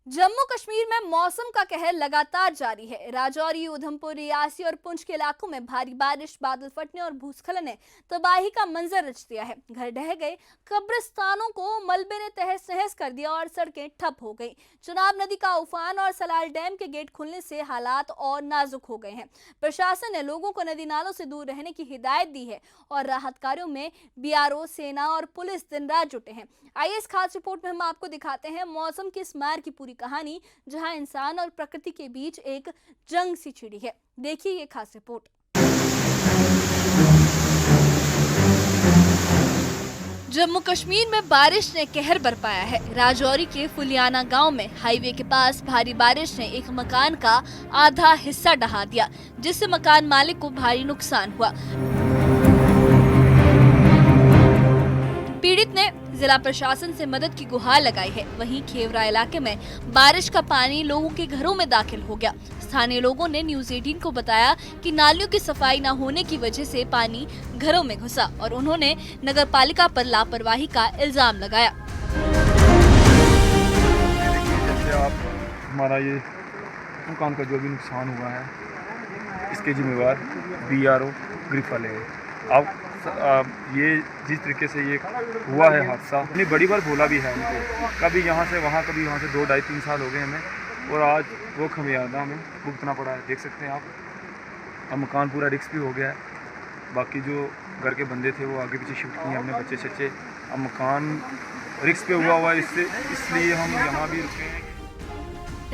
जम्मू कश्मीर में मौसम का कहर लगातार जारी है। राजौरी, उधमपुर, रियासी और पुंछ के इलाकों में भारी बारिश, बादल फटने और भूस्खलन ने तबाही का मंजर रच दिया है। घर ढह गए, कब्रिस्तानों को मलबे ने तहस नहस कर दिया और सड़कें ठप हो गई। चनाब नदी का उफान और सलाल डैम के गेट खुलने से हालात और नाजुक हो गए हैं। प्रशासन ने लोगों को नदी नालों से दूर रहने की हिदायत दी है और राहत कार्यों में बीआरओ, सेना और पुलिस दिन रात जुटे हैं। आइए इस खास रिपोर्ट में हम आपको दिखाते हैं मौसम की इस मार की पूरी कहानी, जहां इंसान और प्रकृति के बीच एक जंग सी छिड़ी है। देखिए ये खास रिपोर्ट। जम्मू कश्मीर में बारिश ने कहर बरपाया है। राजौरी के फुलियाना गांव में हाईवे के पास भारी बारिश ने एक मकान का आधा हिस्सा ढहा दिया, जिससे मकान मालिक को भारी नुकसान हुआ। पीड़ित ने जिला प्रशासन से मदद की गुहार लगाई है। वहीं खेवरा इलाके में बारिश का पानी लोगों के घरों में दाखिल हो गया। स्थानीय लोगों ने न्यूज़ 18 को बताया कि नालियों की सफाई न होने की वजह से पानी घरों में घुसा और उन्होंने नगर पालिका पर लापरवाही का इल्जाम लगाया। हमारा ये मकान का जो भी नुकसान हुआ है, इसके जिम्मेवार बीआरओ ग्रिफ वाले हैं। अब ये जिस तरीके से ये हुआ है हादसा, हमने बड़ी बार बोला भी है उनको, कभी यहाँ से वहाँ, कभी वहाँ से 2 ढाई 3 साल हो गए हमें, और आज वो खमियाजा हमें भुगतना पड़ा है। देख सकते हैं आप, अब मकान पूरा रिस्क भी हो गया है। बाकी जो घर के बंदे थे वो आगे पीछे शिफ्ट किए हमने, बच्चे सच्चे। अब मकान रिस्क पे हुआ है, इसलिए हम यहाँ भी रुके हैं।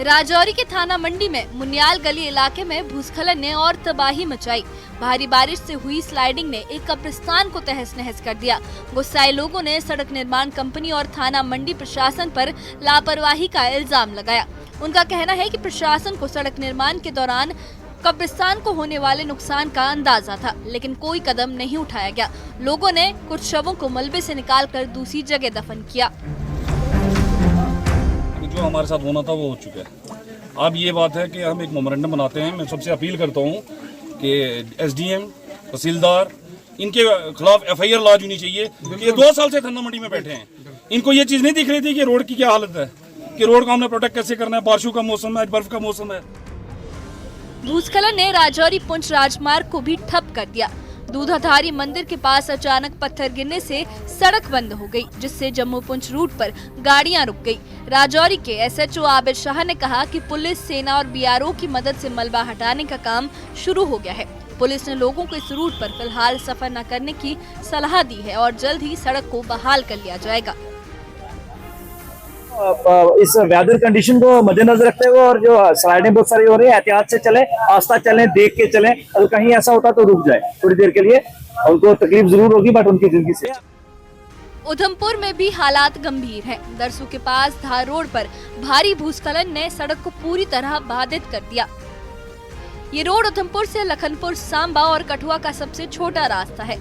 राजौरी के थाना मंडी में मुनियाल गली इलाके में भूस्खलन ने और तबाही मचाई। भारी बारिश से हुई स्लाइडिंग ने एक कब्रिस्तान को तहस नहस कर दिया। गुस्साए लोगों ने सड़क निर्माण कंपनी और थाना मंडी प्रशासन पर लापरवाही का इल्जाम लगाया। उनका कहना है कि प्रशासन को सड़क निर्माण के दौरान कब्रिस्तान को होने वाले नुकसान का अंदाजा था, लेकिन कोई कदम नहीं उठाया गया। लोगों ने कुछ शवों को मलबे से निकालकर दूसरी जगह दफन किया। जो हमारे साथ होना था वो हो चुका है। अब ये बात है कि हम एक मेमोरेंडम बनाते हैं। मैं सबसे अपील करता हूँ कि एसडीएम, तहसीलदार, इनके खिलाफ एफआईआर लॉन्च होनी चाहिए कि ये 2 साल से थाना मंडी में बैठे हैं। इनको ये चीज़ नहीं दिख रही थी कि रोड की क्या हालत है, कि रोड को हमने प्रोटेक्ट कैसे करना है। बारिशों का मौसम है, बर्फ का मौसम है। भूस्खलन ने राजौरी पुंछ राजमार्ग को भी ठप कर दिया। दूधाधारी मंदिर के पास अचानक पत्थर गिरने से सड़क बंद हो गई, जिससे जम्मू पुंछ रूट पर गाड़ियां रुक गई। राजौरी के एसएचओ आबिद शाह ने कहा कि पुलिस, सेना और बीआरओ की मदद से मलबा हटाने का काम शुरू हो गया है। पुलिस ने लोगों को इस रूट पर फिलहाल सफर न करने की सलाह दी है और जल्द ही सड़क को बहाल कर लिया जाएगा। इस वेदर कंडीशन को मद्देनजर रखते हुए और जो स्लाइडिंग बहुत सारी हो रही है, एहतियात से चलें, आस्था चलें, देख के चलें। अगर कहीं ऐसा होता तो रुक जाए थोड़ी देर के लिए। उनको तकलीफ जरूर होगी, बट उनकी जिंदगी से। उधमपुर में भी हालात गंभीर हैं। दरसू के पास धार रोड पर भारी भूस्खलन ने सड़क को पूरी तरह बाधित कर दिया। ये रोड उधमपुर से लखनपुर, सांबा और कठुआ का सबसे छोटा रास्ता है।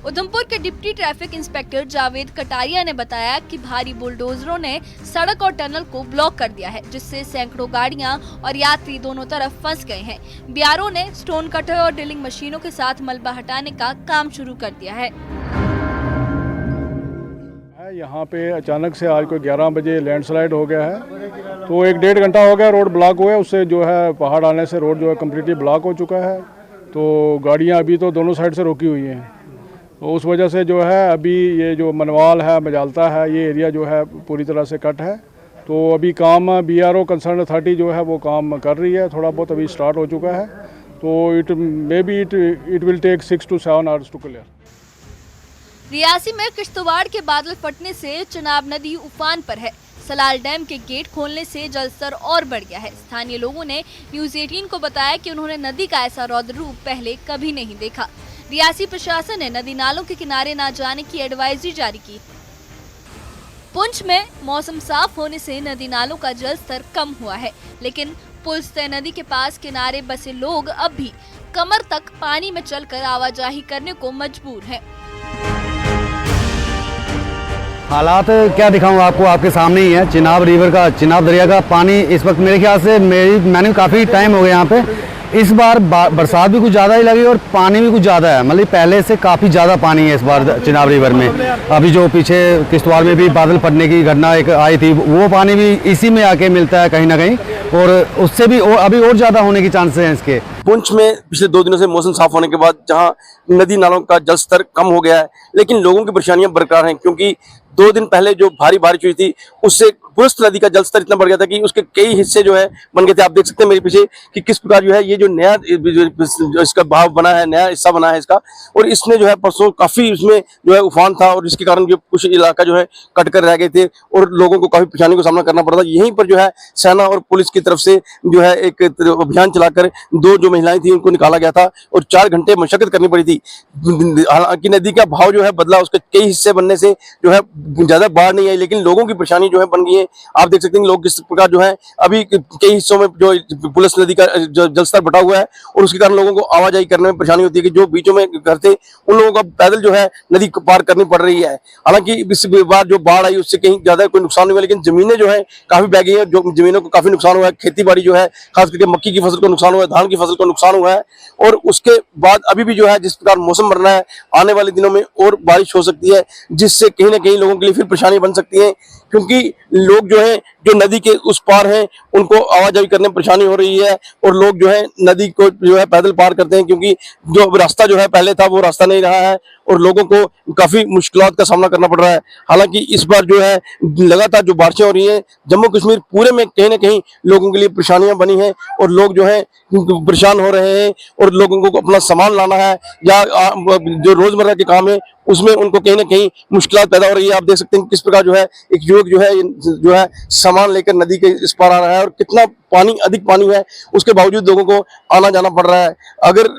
उधमपुर के deputy traffic inspector Javed Kataria ने बताया कि भारी बुलडोजरों ने सड़क और टनल को ब्लॉक कर दिया है, जिससे सैकड़ों गाड़ियां और यात्री दोनों तरफ फंस गए हैं। बीआरओ ने स्टोन कटर और ड्रिलिंग मशीनों के साथ मलबा हटाने का काम शुरू कर दिया है। यहाँ पे अचानक से आज कोई 11 बजे लैंडस्लाइड हो गया है, तो 1-1.5 घंटा हो गया रोड ब्लॉक हुए। उससे जो है पहाड़ आने से रोड जो है कम्प्लीटली ब्लॉक हो चुका है। तो गाड़ियाँ अभी तो दोनों साइड से रोकी हुई हैं, तो उस वजह से जो है अभी ये जो मनवाल है, मजालता है, ये एरिया जो है पूरी तरह से कट है। तो अभी काम बीआरओ कंसर्न अथॉरिटी जो है वो काम कर रही है, थोड़ा बहुत अभी स्टार्ट हो चुका है। तो it will take 6 to 7 hours to clear. Reasi में किश्तवाड़ के बादल फटने से चनाब नदी उफान पर है। सलाल डैम के गेट खोलने से जलस्तर और बढ़ गया है। स्थानीय लोगों ने न्यूज़ 18 को बताया कि उन्होंने नदी का ऐसा रौद्र रूप पहले कभी नहीं देखा। रियासी प्रशासन ने नदी नालों के किनारे न जाने की एडवाइजरी जारी की। पुंछ में मौसम साफ होने से नदी नालों का जलस्तर कम हुआ है, लेकिन पुलस्ते नदी के पास किनारे बसे लोग अब भी कमर तक पानी में चलकर आवाजाही करने को मजबूर हैं। हालात क्या दिखाऊं आपको, आपके सामने ही है। चिनाब रिवर का, चिनाब दरिया का पानी इस वक्त मेरे ख्याल से मैंने काफ़ी टाइम हो गया यहाँ पे, इस बार बरसात भी कुछ ज़्यादा ही लगी और पानी भी कुछ ज़्यादा है, मतलब पहले से काफ़ी ज़्यादा पानी है इस बार चिनाब रिवर में। अभी जो पीछे किश्तवाड़ में भी बादल फटने की घटना एक आई थी, वो पानी भी इसी में आके मिलता है कहीं ना कहीं, और उससे भी अभी और ज़्यादा होने के चांसेस हैं इसके। पुंछ में पिछले 2 दिनों से मौसम साफ होने के बाद जहां नदी नालों का जल स्तर कम हो गया है, लेकिन लोगों की परेशानियां बरकरार हैं, क्योंकि 2 दिन पहले जो भारी बारिश हुई थी उससे पुरस्त नदी का जल स्तर इतना बढ़ गया था कि उसके कई हिस्से जो है बन गए थे। आप देख सकते हैं मेरे पीछे कि किस प्रकार जो है ये जो नया जो इसका भाव बना है, नया हिस्सा बना है इसका, और इसने जो है परसों काफी इसमें जो है उफान था और जिसके कारण जो कुछ इलाका जो है कट कर रह गए थे और लोगों को काफी परेशानी का सामना करना पड़ा था। यहीं पर जो है सेना और पुलिस की तरफ से जो है एक अभियान चलाकर 2 जो महिलाएं थी उनको निकाला गया था और 4 घंटे मशक्कत करनी पड़ी थी। हालांकि नदी का भाव जो है बदला, उसके कई हिस्से बनने से जो है ज्यादा बाढ़ नहीं आई, लेकिन लोगों की परेशानी जो है बन गई है। आप देख सकते हैं लोग किस प्रकार जो है अभी कई हिस्सों में जो पुलिस नदी का जलस्तर बढ़ा हुआ है और उसके कारण लोगों को आवाजाही करने में परेशानी होती है कि जो बीचों में घर थे उन लोगों को पैदल जो है नदी पार करनी पड़ रही है। हालांकि इस बार जो बाढ़ आई उससे कहीं ज्यादा कोई नुकसान नहीं हुआ, लेकिन जमीनें जो है काफी बह गई है, जो जमीनों को काफी नुकसान हुआ है। खेती बाड़ी जो है खास करके मक्की की फसल को नुकसान हुआ है, धान की फसल को नुकसान हुआ है, और उसके बाद अभी भी जो है जिस प्रकार मौसम बन रहा है आने वाले दिनों में और बारिश हो सकती है, जिससे कहीं ना कहीं लोगों के लिए फिर परेशानी बन सकती है, क्योंकि लोग जो है जो नदी के उस पार हैं उनको आवाजाही करने में परेशानी हो रही है और लोग जो है नदी को जो है पैदल पार करते हैं, क्योंकि जो रास्ता जो है पहले था वो रास्ता नहीं रहा है और लोगों को काफी मुश्किलात का सामना करना पड़ रहा है। हालांकि इस बार जो है लगातार जो बारिशें हो रही हैं जम्मू कश्मीर पूरे में कहीं ना कहीं लोगों के लिए परेशानियां बनी हैं और लोग जो है परेशान हो रहे हैं और लोगों को अपना सामान लाना है या जो रोजमर्रा के काम है उसमें उनको कहीं ना कहीं मुश्किलात पैदा हो रही है। आप देख सकते हैं किस प्रकार जो है एक युवक जो है सामान लेकर नदी के इस पार आ रहा है और कितना पानी अधिक पानी है उसके बावजूद लोगों को आना जाना पड़ रहा है। अगर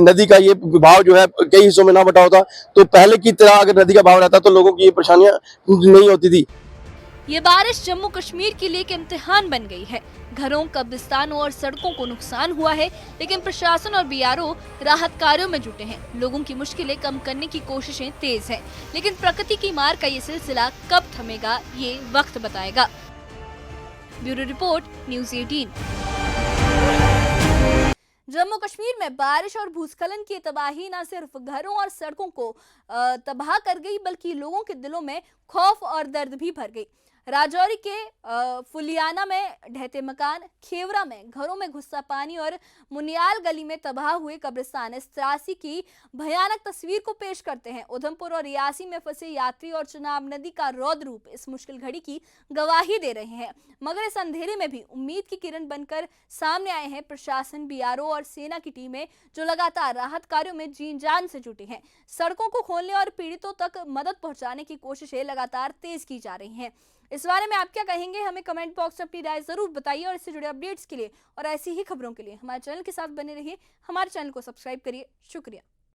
नदी का ये भाव जो है कई हिस्सों में ना बटा होता तो पहले की तरह अगर नदी का भाव रहता तो लोगों की ये परेशानियां नहीं होती थी। ये बारिश जम्मू कश्मीर के लिए एक इम्तिहान बन गई है। घरों, कब्रिस्तानों और सड़कों को नुकसान हुआ है, लेकिन प्रशासन और बीआरओ राहत कार्यों में जुटे हैं। लोगों की मुश्किलें कम करने की कोशिशें तेज हैं, लेकिन प्रकृति की मार का ये सिलसिला कब थमेगा ये वक्त बताएगा। Bureau report, news 18। Jammu Kashmir में बारिश और भूस्खलन की तबाही न सिर्फ घरों और सड़कों को तबाह कर गई, बल्कि लोगों के दिलों में खौफ और दर्द भी भर गई। राजौरी के फुलियाना में ढहते मकान, खेवरा में घरों में घुसा पानी और मुनियाल गली में तबाह हुए कब्रिस्तान इस त्रासी की भयानक तस्वीर को पेश करते हैं। उधमपुर और रियासी में फंसे यात्री और चिनाब नदी का रौद्र रूप इस मुश्किल घड़ी की गवाही दे रहे हैं, मगर इस अंधेरे में भी उम्मीद की किरण बनकर सामने आए हैं प्रशासन, बीआरओ और सेना की टीमें, जो लगातार राहत कार्यों में जीन जान से जुटी हैं। सड़कों को खोलने और पीड़ितों तक मदद पहुंचाने की कोशिशें लगातार तेज की जा रही हैं। इस बारे में आप क्या कहेंगे, हमें कमेंट बॉक्स में अपनी राय जरूर बताइए और इससे जुड़े अपडेट्स के लिए और ऐसी ही खबरों के लिए हमारे चैनल के साथ बने रहिए। हमारे चैनल को सब्सक्राइब करिए। शुक्रिया।